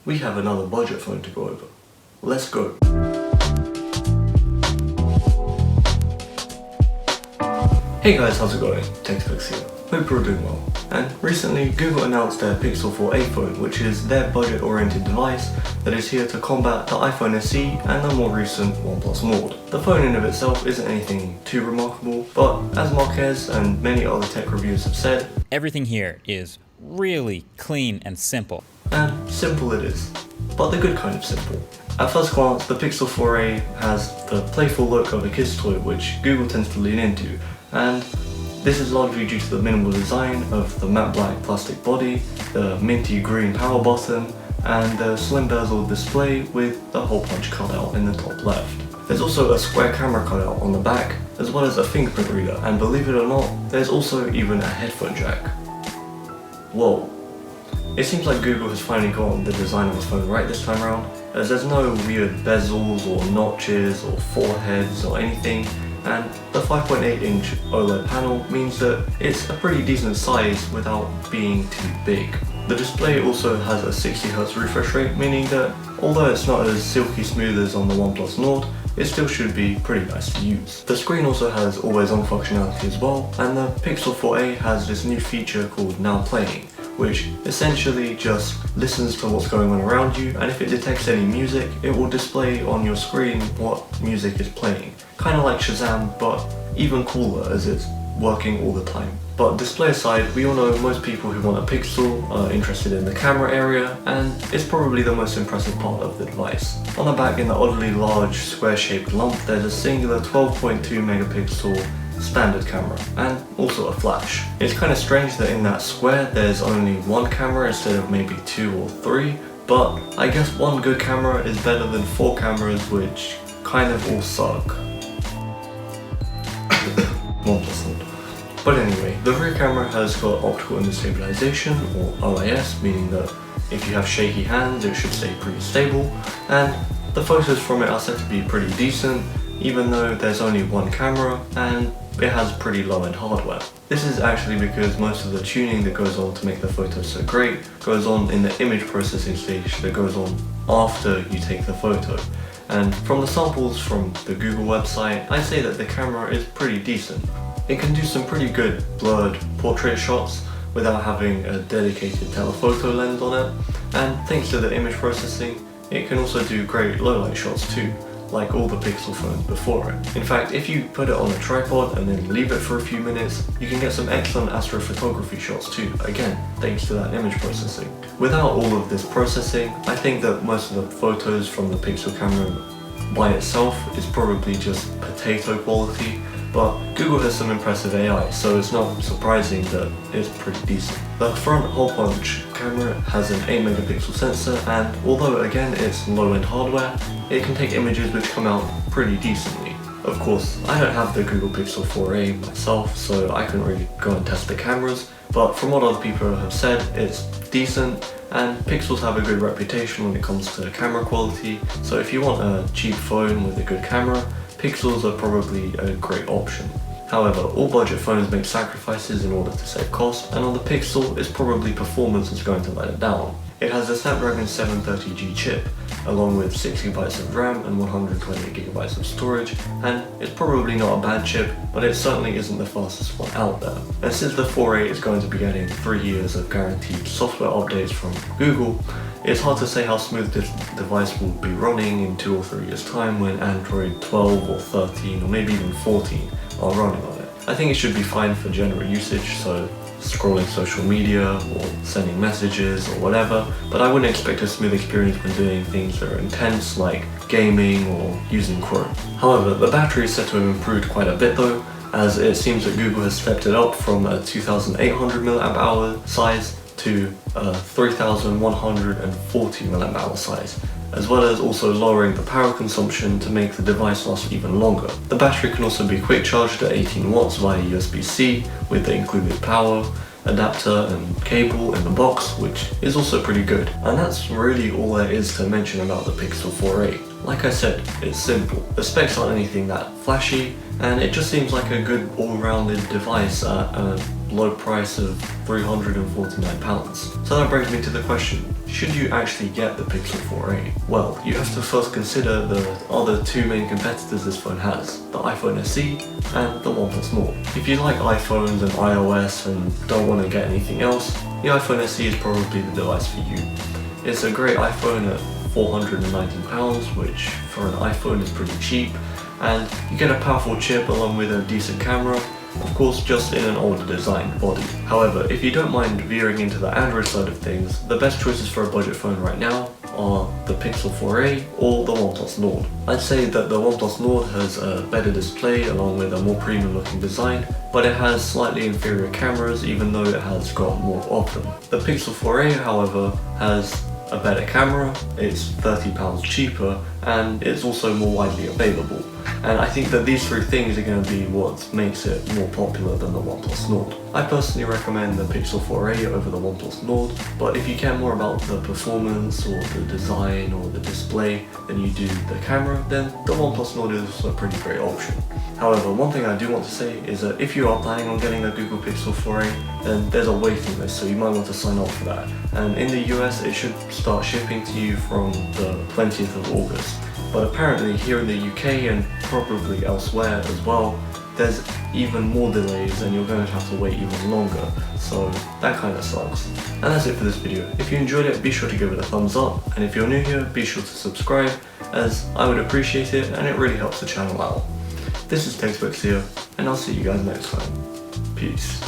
we have another budget phone to go over. Let's go! Hey guys, how's it going? TechFix here. Hope you're doing well. And recently, Google announced their Pixel 4a phone, which is their budget-oriented device that is here to combat the iPhone SE and the more recent OnePlus Nord. The phone in of itself isn't anything too remarkable, but as Marquez and many other tech reviewers have said, everything here is really clean and simple. And simple it is, but the good kind of simple. At first glance, the Pixel 4a has the playful look of a kid's toy, which Google tends to lean into, and this is largely due to the minimal design of the matte black plastic body, the minty green power button, and the slim bezel display with the hole punch cutout in the top left. There's also a square camera cutout on the back, as well as a fingerprint reader, and believe it or not, there's also even a headphone jack. Whoa. It seems like Google has finally gotten the design of this phone right this time around, as there's no weird bezels or notches or foreheads or anything, and the 5.8-inch OLED panel means that it's a pretty decent size without being too big. The display also has a 60Hz refresh rate, meaning that although it's not as silky smooth as on the OnePlus Nord, it still should be pretty nice to use. The screen also has always-on functionality as well, and the Pixel 4a has this new feature called Now Playing, which essentially just listens to what's going on around you, and if it detects any music, it will display on your screen what music is playing. Kind of like Shazam, but even cooler as it's working all the time. But display aside, we all know most people who want a Pixel are interested in the camera area, and it's probably the most impressive part of the device. On the back, in the oddly large square-shaped lump, there's a singular 12.2 megapixel standard camera, and also a flash. It's kind of strange that in that square there's only one camera instead of maybe 2 or 3, but I guess one good camera is better than 4 cameras which kind of all suck. But anyway, the rear camera has got optical image stabilization, or OIS, meaning that if you have shaky hands it should stay pretty stable, and the photos from it are said to be pretty decent, even though there's only one camera and it has pretty low-end hardware. This is actually because most of the tuning that goes on to make the photos so great goes on in the image processing stage that goes on after you take the photo. And from the samples from the Google website, I'd say that the camera is pretty decent. It can do some pretty good blurred portrait shots without having a dedicated telephoto lens on it, and thanks to the image processing, it can also do great low-light shots too, like all the Pixel phones before it. In fact, if you put it on a tripod and then leave it for a few minutes, you can get some excellent astrophotography shots too, again, thanks to that image processing. Without all of this processing, I think that most of the photos from the Pixel camera by itself is probably just potato quality, but Google has some impressive AI, so it's not surprising that it's pretty decent. The front hole punch camera has an 8 megapixel sensor, and although again it's low-end hardware, it can take images which come out pretty decently. Of course, I don't have the Google Pixel 4a myself, so I couldn't really go and test the cameras, but from what other people have said, it's decent, and Pixels have a good reputation when it comes to camera quality, so if you want a cheap phone with a good camera, Pixels are probably a great option. However, all budget phones make sacrifices in order to save cost, and on the Pixel, it's probably performance that's going to let it down. It has a Snapdragon 730G chip, along with 6GB of RAM and 128GB of storage, and it's probably not a bad chip, but it certainly isn't the fastest one out there. And since the 4a is going to be getting 3 years of guaranteed software updates from Google, it's hard to say how smooth this device will be running in 2 or 3 years time when Android 12 or 13 or maybe even 14 are running on it. I think it should be fine for general usage, so scrolling social media or sending messages or whatever, but I wouldn't expect a smooth experience when doing things that are intense like gaming or using Chrome. However, the battery is said to have improved quite a bit though, as it seems that Google has stepped it up from a 2800 mAh size to a 3140 mAh size, as well as also lowering the power consumption to make the device last even longer. The battery can also be quick charged at 18 watts via USB-C with the included power adapter and cable in the box, which is also pretty good. And that's really all there is to mention about the Pixel 4a. Like I said, it's simple. The specs aren't anything that flashy, and it just seems like a good all-rounded device at a low price of £349. So that brings me to the question, should you actually get the Pixel 4a? Well, you have to first consider the other two main competitors this phone has, the iPhone SE and the OnePlus Nord. If you like iPhones and iOS and don't want to get anything else, the iPhone SE is probably the device for you. It's a great iPhone at £419, which for an iPhone is pretty cheap, and you get a powerful chip along with a decent camera, of course just in an older designed body. However, if you don't mind veering into the Android side of things, the best choices for a budget phone right now are the Pixel 4a or the OnePlus Nord. I'd say that the OnePlus Nord has a better display along with a more premium looking design, but it has slightly inferior cameras even though it has got more of them. The Pixel 4a, however, has a better camera, it's £30 cheaper, and it's also more widely available. And I think that these three things are going to be what makes it more popular than the OnePlus Nord. I personally recommend the Pixel 4a over the OnePlus Nord, but if you care more about the performance or the design or the display than you do the camera, then the OnePlus Nord is also a pretty great option. However, one thing I do want to say is that if you are planning on getting a Google Pixel 4a, then there's a waiting list, so you might want to sign up for that. And in the US, it should start shipping to you from the 20th of August. But apparently here in the UK and probably elsewhere as well, there's even more delays and you're going to have to wait even longer, so that kind of sucks. And that's it for this video. If you enjoyed it, be sure to give it a thumbs up, and if you're new here, be sure to subscribe, as I would appreciate it and it really helps the channel out. This is Textbooks here, and I'll see you guys next time. Peace.